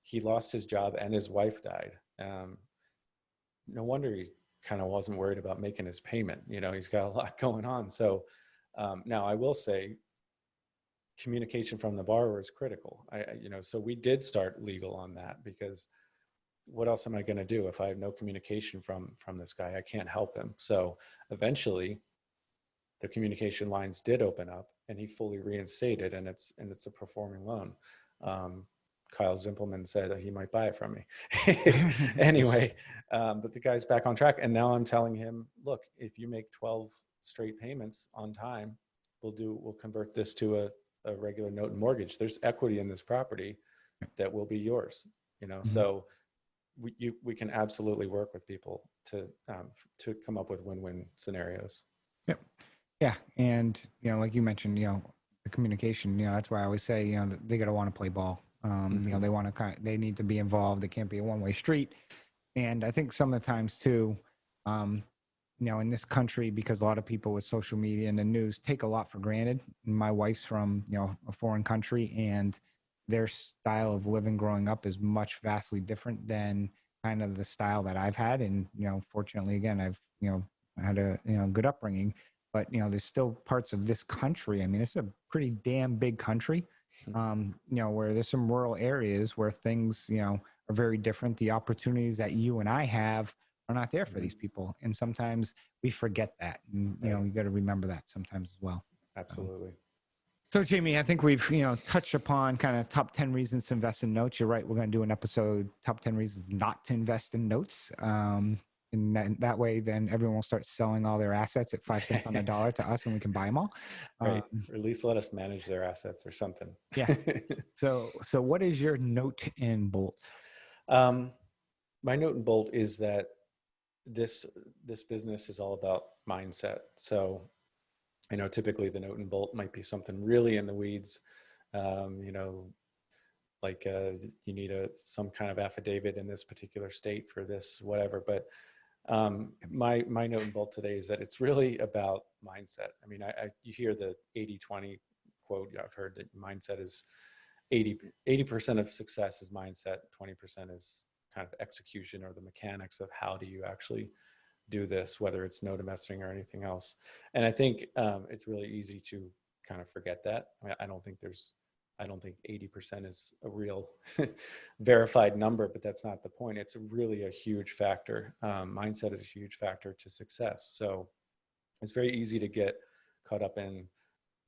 B: he lost his job and his wife died. No wonder he kind of wasn't worried about making his payment. You know, he's got a lot going on. So now I will say communication from the borrower is critical. You know, so we did start legal on that, because what else am I going to do if I have no communication from this guy? I can't help him. So eventually the communication lines did open up and he fully reinstated, and it's a performing loan. Kyle Zimpelman said he might buy it from me. Anyway, but the guy's back on track. And now I'm telling him, look, if you make 12 straight payments on time, we'll convert this to a regular note and mortgage. There's equity in this property that will be yours, you know? Mm-hmm. So we can absolutely work with people to come up with win-win scenarios.
A: Yep. Yeah. And, you know, like you mentioned, you know, the communication, you know, that's why I always say, you know, they got to want to play ball. You know, they need to be involved. It can't be a one-way street. And I think some of the times too, you know, in this country, because a lot of people with social media and the news take a lot for granted. My wife's from, you know, a foreign country, and their style of living growing up is much vastly different than kind of the style that I've had. And, you know, fortunately, again, I've, you know, had a, you know, good upbringing, but, you know, there's still parts of this country. I mean, it's a pretty damn big country, you know, where there's some rural areas where things, you know, are very different. The opportunities that you and I have are not there for these people. And sometimes we forget that. And, you know, you got to remember that sometimes as well.
B: Absolutely.
A: So Jamie, I think we've, you know, touched upon kind of top 10 reasons to invest in notes. You're right. We're going to do an episode, top 10 reasons not to invest in notes. And that way, then everyone will start selling all their assets at 5 cents on the dollar to us, and we can buy them all.
B: Right. Or at least let us manage their assets or something.
A: Yeah. So what is your note and bolt?
B: My note and bolt is that this business is all about mindset. So, you know, typically the note and bolt might be something really in the weeds, you know, like you need some kind of affidavit in this particular state for this, whatever. But my note and bolt today is that it's really about mindset. I mean, you hear the 80-20 quote. I've heard that mindset is 80% of success is mindset, 20% is kind of execution or the mechanics of how do you actually do this, whether it's note investing or anything else. And I think it's really easy to kind of forget that. I mean, I don't think 80% is a real verified number, but that's not the point. It's really a huge factor. Mindset is a huge factor to success. So it's very easy to get caught up in,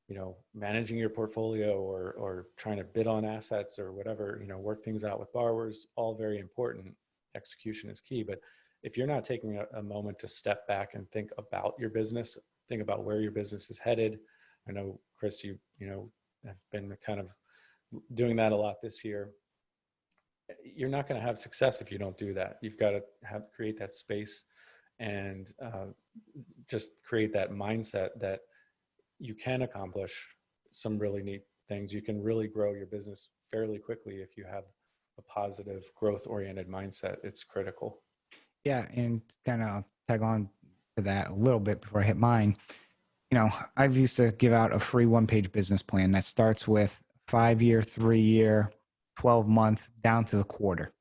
B: you know, managing your portfolio or trying to bid on assets or whatever, you know, work things out with borrowers, all very important. Execution is key. But if you're not taking a moment to step back and think about your business, think about where your business is headed. I know, Chris, you know, have been kind of doing that a lot this year. You're not going to have success if you don't do that. You've got to create that space and just create that mindset that you can accomplish some really neat things. You can really grow your business fairly quickly if you have a positive, growth-oriented mindset. It's critical.
A: Yeah, and kind of tag on to that a little bit before I hit mine. You know, I've used to give out a free one-page business plan that starts with 5-year, 3-year, 12-month, down to the quarter.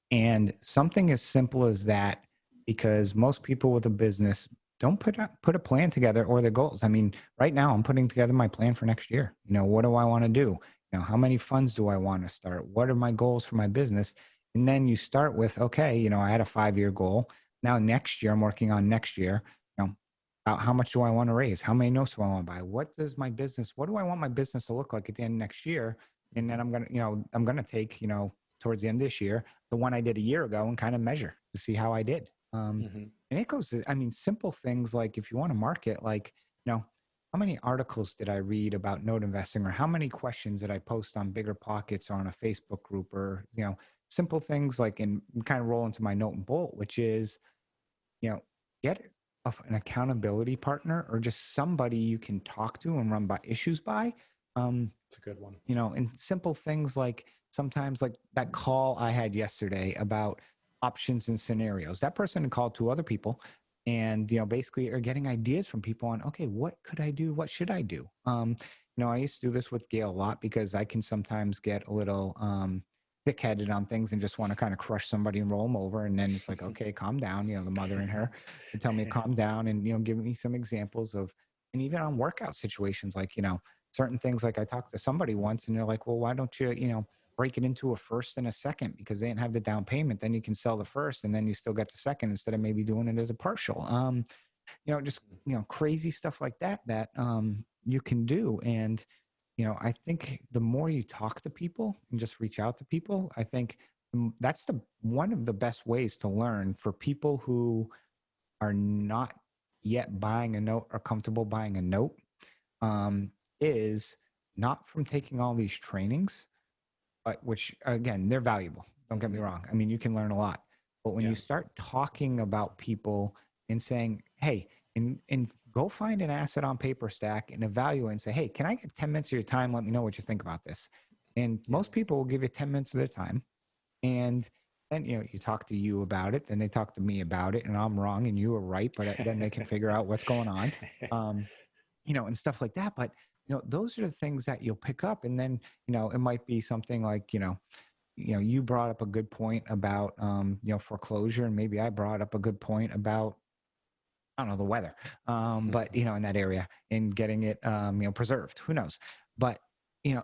A: And something as simple as that, because most people with a business don't put a plan together or their goals. I mean, right now I'm putting together my plan for next year. You know, what do I want to do? You know, how many funds do I want to start? What are my goals for my business? And then you start with, okay, you know, I had a 5-year goal. Now next year, I'm working on next year. You know, how much do I want to raise? How many notes do I want to buy? What do I want my business to look like at the end of next year? And then I'm going to take, you know, towards the end of this year, the one I did a year ago and kind of measure to see how I did. And it goes, I mean, simple things like if you want to market, like, you know, how many articles did I read about note investing, or how many questions did I post on Bigger Pockets or on a Facebook group, or, you know, simple things like, and kind of roll into my note and bolt, which is, you know, get an accountability partner or just somebody you can talk to and run by issues by.
B: It's a good one.
A: You know, and simple things like sometimes like that call I had yesterday about options and scenarios. That person called two other people and, basically are getting ideas from people on, okay, what could I do? What should I do? I used to do this with Gail a lot because I can sometimes get a little thick-headed on things and just want to kind of crush somebody and roll them over. And then it's like, okay, calm down. The mother in her would tell me to calm down and, give me some examples of, and even on workout situations, like, certain things. Like I talked to somebody once and they're like, well, why don't you, break it into a first and a second, because they didn't have the down payment. Then you can sell the first and then you still get the second instead of maybe doing it as a partial. Just, crazy stuff like that you can do. And, I think the more you talk to people and just reach out to people, I think that's one of the best ways to learn for people who are not yet buying a note or comfortable buying a note, is not from taking all these trainings, but which again, they're valuable. Don't get me wrong. I mean, you can learn a lot, but when you start talking about people and saying, hey, and go find an asset on PaperStack and evaluate and say, hey, can I get 10 minutes of your time? Let me know what you think about this. And most people will give you 10 minutes of their time. And then, you talk to you about it, then they talk to me about it, and I'm wrong and you were right, but then they can figure out what's going on, and stuff like that. But, those are the things that you'll pick up. And then, it might be something like, you brought up a good point about, foreclosure, and maybe I brought up a good point about, I don't know, the weather, but, in that area and getting it, preserved, who knows, but,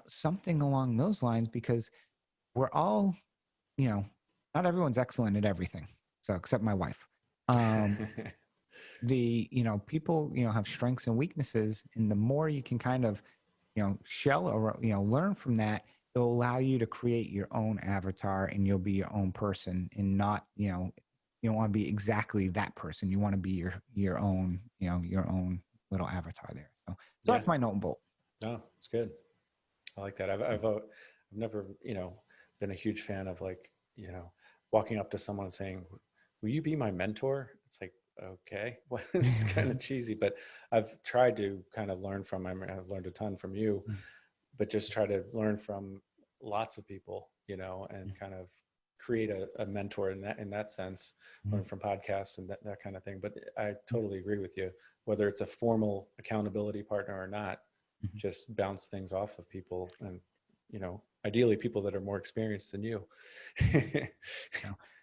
A: something along those lines, because we're all, not everyone's excellent at everything. So except my wife, people, have strengths and weaknesses, and the more you can kind of, shell or, learn from that, it'll allow you to create your own avatar and you'll be your own person, and not, you don't want to be exactly that person. You want to be your own, your own little avatar there. So that's my note and bolt.
B: Oh, it's good. I like that. I've never, been a huge fan of like, walking up to someone and saying, will you be my mentor? It's like, okay, well, it's kind of cheesy, but I've tried to kind of learn from him. I've learned a ton from you, but just try to learn from lots of people, and kind of create a mentor in that sense, learn from podcasts and that kind of thing. But I totally agree with you, whether it's a formal accountability partner or not, just bounce things off of people, and, ideally people that are more experienced than you.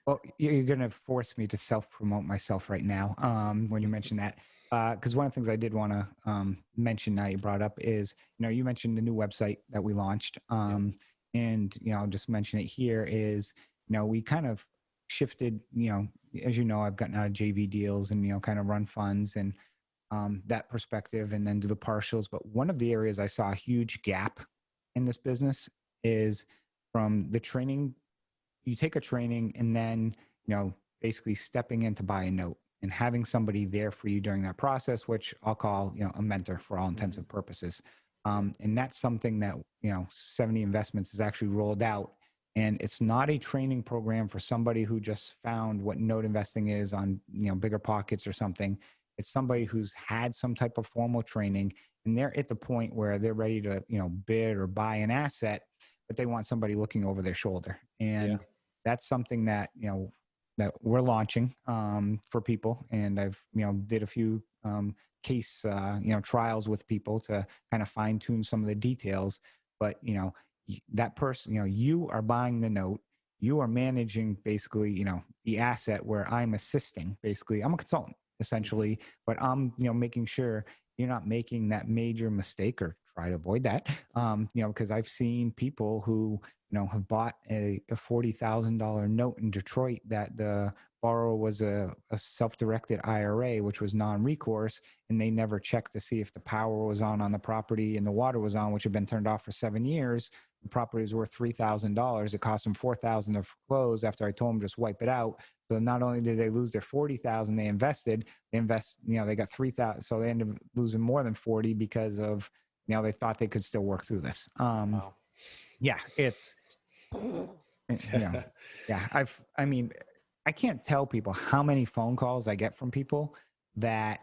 A: Well, you're going to force me to self-promote myself right now when you mention that. Because one of the things I did want to mention now you brought up is, you mentioned the new website that we launched. And, I'll just mention it here is, we kind of shifted, as I've gotten out of JV deals and, kind of run funds and that perspective, and then do the partials. But one of the areas I saw a huge gap in this business is from the training. You take a training and then, basically stepping in to buy a note and having somebody there for you during that process, which I'll call, a mentor for all intents and purposes. And that's something that, Seveney Investments has actually rolled out. And it's not a training program for somebody who just found what note investing is on, Bigger Pockets or something. It's somebody who's had some type of formal training, and they're at the point where they're ready to, bid or buy an asset, but they want somebody looking over their shoulder. And that's something that, that we're launching for people. And I've, did a few case, trials with people to kind of fine tune some of the details. But, that person, you are buying the note, you are managing basically, the asset, where I'm assisting. Basically, I'm a consultant essentially, but I'm, making sure you're not making that major mistake, or try to avoid that. Because I've seen people who, have bought a $40,000 note in Detroit that the borrower was a self-directed IRA, which was non-recourse, and they never checked to see if the power was on the property and the water was on, which had been turned off for 7 years. The property was worth $3,000. It cost them $4,000 to foreclose after I told them just wipe it out. So not only did they lose their $40,000 they invested, they got $3,000. So they ended up losing more than 40 because of, they thought they could still work through this.
B: Wow.
A: Yeah, it's, I can't tell people how many phone calls I get from people that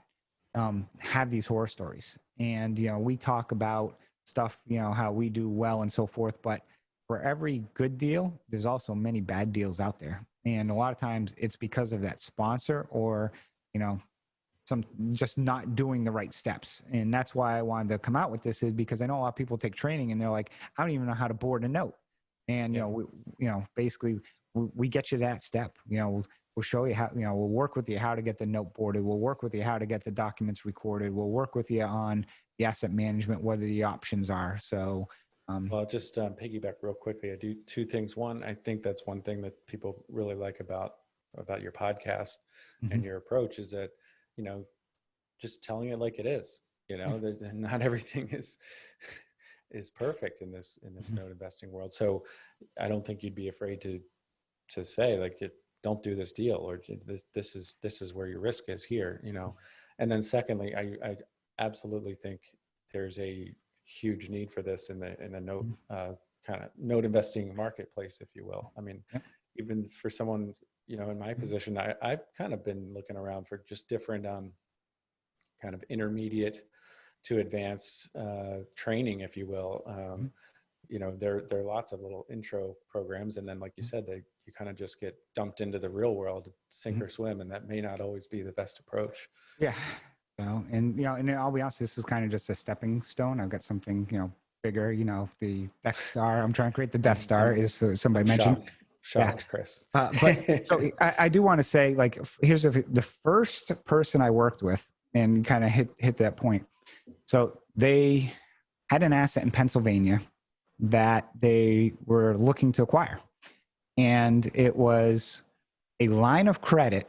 A: have these horror stories. And, we talk about stuff, how we do well and so forth. But for every good deal, there's also many bad deals out there. And a lot of times it's because of that sponsor or, you know, some just not doing the right steps. And that's why I wanted to come out with this, is because I know a lot of people take training and they're like, I don't even know how to board a note. And,
B: Yeah.
A: basically we get you that step. We'll show you how, we'll work with you how to get the note boarded. We'll work with you how to get the documents recorded. We'll work with you on the asset management, whether the options are. So,
B: well, just piggyback real quickly. I do two things. One, I think that's one thing that people really like about your podcast and your approach is that, just telling it like it is. There's not everything is perfect in this note investing world. So I don't think you'd be afraid to say like, don't do this deal, or this is where your risk is here. And then secondly, I absolutely think there's a huge need for this in the note kind of note investing marketplace, if you will. I mean, even for someone in my position, I've kind of been looking around for just different kind of intermediate to advanced training, if you will. There are lots of little intro programs, and then like you said, you kind of just get dumped into the real world, sink or swim, and that may not always be the best approach.
A: Yeah. And I'll be honest, this is kind of just a stepping stone. I've got something, bigger, the Death Star. I'm trying to create the Death Star, is somebody mentioned.
B: Shocked, Chris.
A: But so I do want to say, like, here's the first person I worked with and kind of hit that point. So they had an asset in Pennsylvania that they were looking to acquire. And it was a line of credit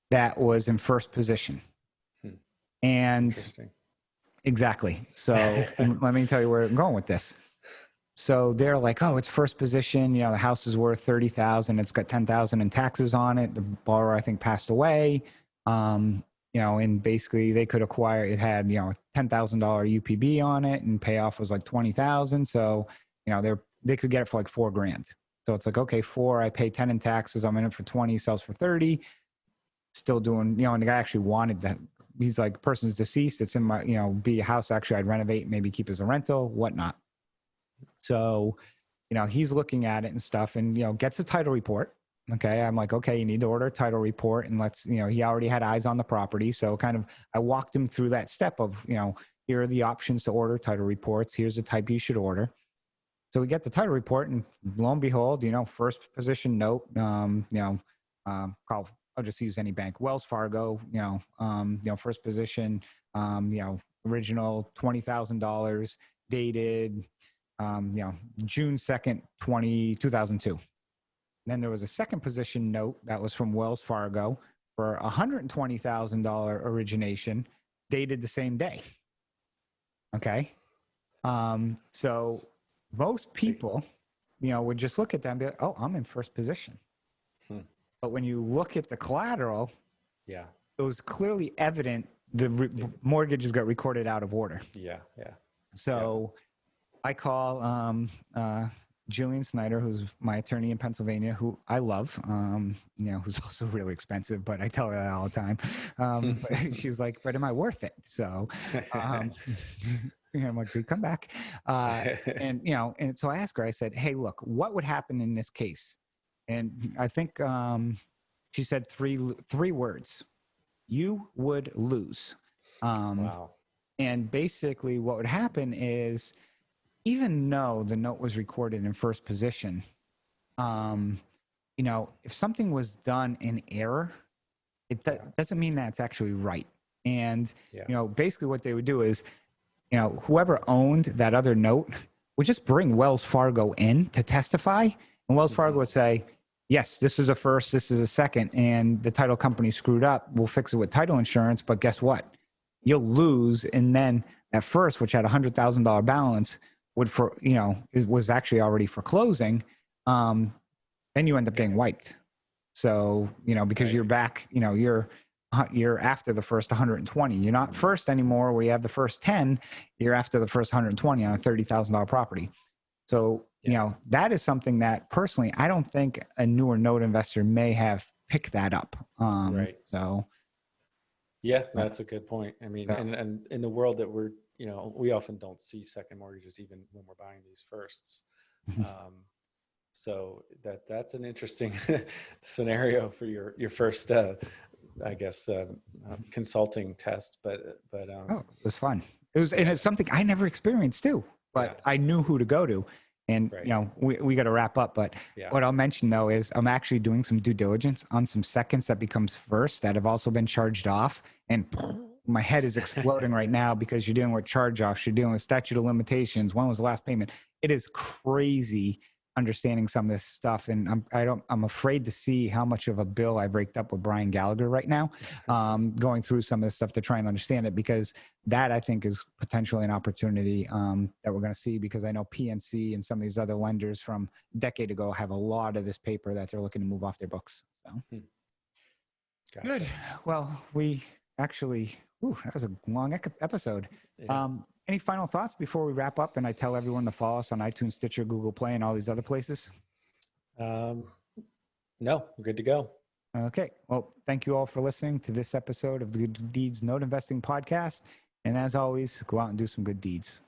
A: that was in first position. And exactly. So let me tell you where I'm going with this. So they're like, oh, it's first position. The house is worth $30,000. It's got $10,000 in taxes on it. The borrower, I think, passed away. And basically they could acquire. It had $10,000 UPB on it, and payoff was like $20,000. So they could get it for like $4,000. So it's like, okay, I pay 10 in taxes. I'm in it for 20. Sells for 30. Still doing. And the guy actually wanted that. He's like, person's deceased. It's in my be a house. Actually, I'd renovate, maybe keep as a rental, whatnot. So, he's looking at it and stuff, and, gets a title report. Okay. I'm like, okay, you need to order a title report, and he already had eyes on the property. So I walked him through that step of, here are the options to order title reports. Here's the type you should order. So we get the title report, and lo and behold, first position note, I'll just use any bank, Wells Fargo, first position, original $20,000, dated, June 2nd, 2002. Then there was a second position note that was from Wells Fargo for $120,000 origination, dated the same day. Okay. So most people, would just look at that and be like, oh, I'm in first position. But when you look at the collateral, it was clearly evident the mortgages got recorded out of order. So I call Jillian Snyder, who's my attorney in Pennsylvania, who I love, who's also really expensive, but I tell her that all the time. But she's like, but am I worth it? So I'm like, dude, come back. And so I asked her, I said, hey, look, what would happen in this case? And I think she said three words: you would lose.
B: Wow.
A: And basically what would happen is, even though the note was recorded in first position, if something was done in error, it doesn't mean that it's actually right. And, basically what they would do is, whoever owned that other note would just bring Wells Fargo in to testify. And Wells Fargo would say, yes, this is a first, this is a second, and the title company screwed up. We'll fix it with title insurance. But guess what? You'll lose. And then at first, which had $100,000 balance, it was actually already for closing. Then you end up getting wiped. So, because you're back, you're after the first 120. You're not first anymore where you have the first 10. You're after the first 120 on a $30,000 property. So, that is something that personally, I don't think a newer note investor may have picked that up.
B: Right.
A: So.
B: Yeah, that's a good point. I mean, and in the world that we're, we often don't see second mortgages even when we're buying these firsts. So that's an interesting scenario for your first, I guess, consulting test. But
A: Oh, it was fun. It was, and
B: yeah,
A: it's something I never experienced too, but
B: yeah,
A: I knew who to go to. And,
B: right,
A: you know, we got to wrap up, but
B: yeah,
A: what I'll mention though is I'm actually doing some due diligence on some seconds that becomes first that have also been charged off. And my head is exploding right now because you're dealing with charge offs, you're dealing with statute of limitations. When was the last payment? It is crazy understanding some of this stuff. And I'm afraid to see how much of a bill I've raked up with Brian Gallagher right now, going through some of this stuff to try and understand it, because that I think is potentially an opportunity that we're going to see, because I know PNC and some of these other lenders from a decade ago have a lot of this paper that they're looking to move off their books. So
B: Gotcha.
A: good. Well, we actually, that was a long episode.
B: Yeah.
A: Any final thoughts before we wrap up and I tell everyone to follow us on iTunes, Stitcher, Google Play, and all these other places?
B: No, we're good to go.
A: Okay. Well, thank you all for listening to this episode of the Good Deeds Note Investing Podcast. And as always, go out and do some good deeds.